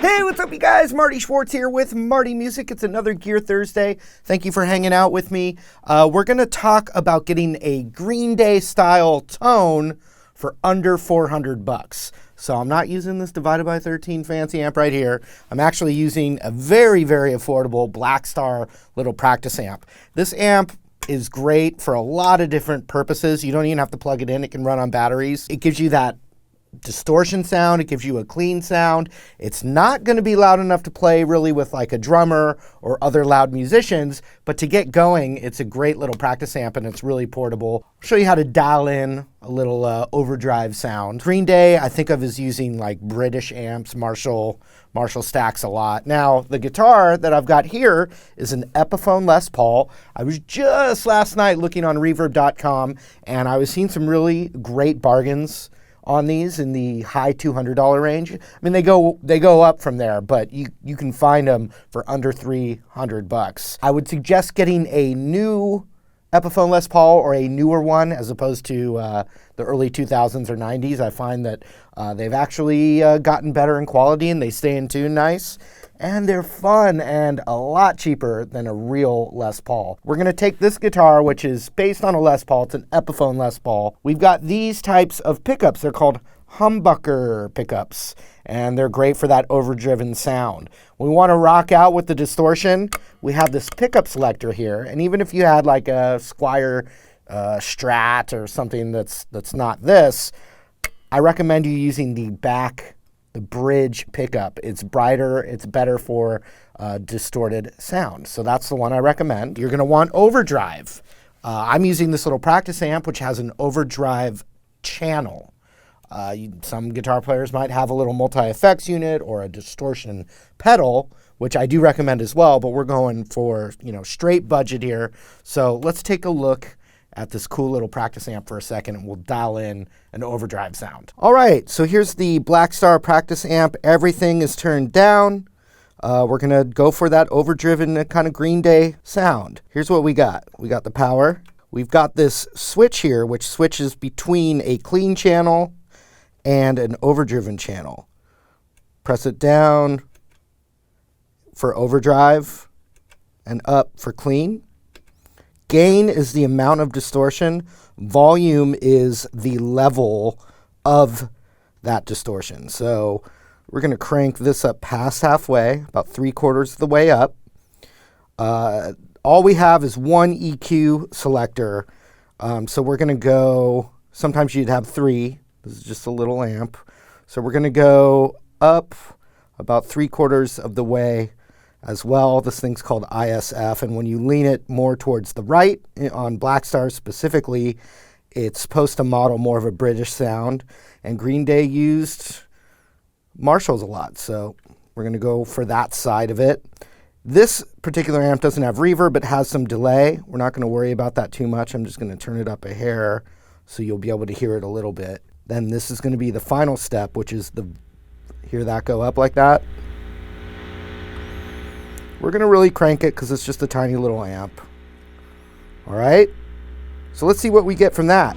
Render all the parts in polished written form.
Hey, what's up, you guys? Marty Schwartz here with Marty Music. It's another Gear Thursday. Thank you for hanging out with me. We're going to talk about getting a Green Day style tone for under $400. So I'm not using this divided by 13 fancy amp right here. I'm actually using a very, very affordable Black Star little practice amp. This amp is great for a lot of different purposes. You don't even have to plug it in. It can run on batteries. It gives you that distortion sound. It gives you a clean sound. It's not going to be loud enough to play really with like a drummer or other loud musicians, but to get going, it's a great little practice amp and it's really portable. I'll show you how to dial in a little overdrive sound. Green Day I think of as using like British amps, Marshall stacks a lot. Now the guitar that I've got here is an Epiphone Les Paul. I was just last night looking on reverb.com and I was seeing some really great bargains on these in the high $200 range. I mean, they go up from there, but you can find them for under $300. I would suggest getting a new Epiphone Les Paul or a newer one as opposed to the early 2000s or 90s. I find that they've actually gotten better in quality and they stay in tune nice. And they're fun and a lot cheaper than a real Les Paul. We're going to take this guitar, which is based on a Les Paul. It's an Epiphone Les Paul. We've got these types of pickups. They're called humbucker pickups, and they're great for that overdriven sound. When we want to rock out with the distortion, we have this pickup selector here. And even if you had like a Squier Strat or something that's not this, I recommend you using the bridge pickup. It's brighter, it's better for distorted sound. So that's the one I recommend. You're going to want overdrive. I'm using this little practice amp, which has an overdrive channel. Some guitar players might have a little multi-effects unit or a distortion pedal, which I do recommend as well, but we're going for, straight budget here. So let's take a look at this cool little practice amp for a second and we'll dial in an overdrive sound. All right, so here's the Black Star practice amp. Everything is turned down. We're gonna go for that overdriven kind of Green Day sound. Here's what we got. We got the power. We've got this switch here, which switches between a clean channel and an overdriven channel. Press it down for overdrive and up for clean. Gain is the amount of distortion. Volume is the level of that distortion. So we're going to crank this up past halfway, about 3/4 of the way up. All we have is one EQ selector. So we're going to go, sometimes you'd have 3. This is just a little amp. So we're going to go up about 3/4 of the way as well. This thing's called ISF, and when you lean it more towards the right, on Black Star specifically, it's supposed to model more of a British sound, and Green Day used Marshalls a lot, so we're going to go for that side of it. This particular amp doesn't have reverb, but has some delay. We're not going to worry about that too much. I'm just going to turn it up a hair so you'll be able to hear it a little bit. Then this is going to be the final step, which is hear that go up like that? We're going to really crank it because it's just a tiny little amp. All right? So let's see what we get from that.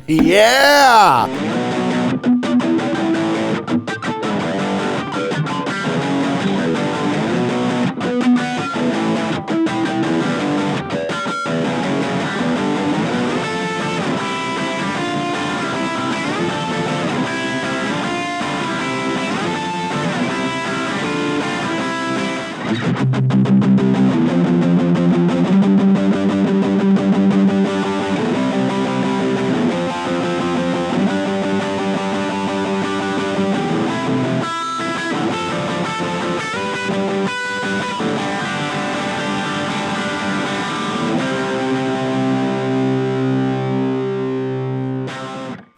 Yeah!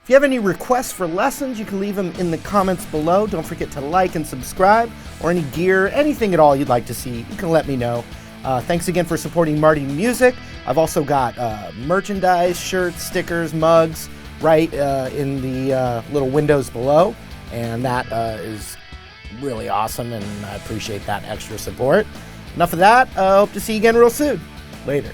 If you have any requests for lessons, you can leave them in the comments below. Don't forget to like and subscribe, or any gear, anything at all you'd like to see, you can let me know. Thanks again for supporting Marty Music. I've also got merchandise, shirts, stickers, mugs, right in the little windows below. And that is really awesome, and I appreciate that extra support. Enough of that. Hope to see you again real soon. Later.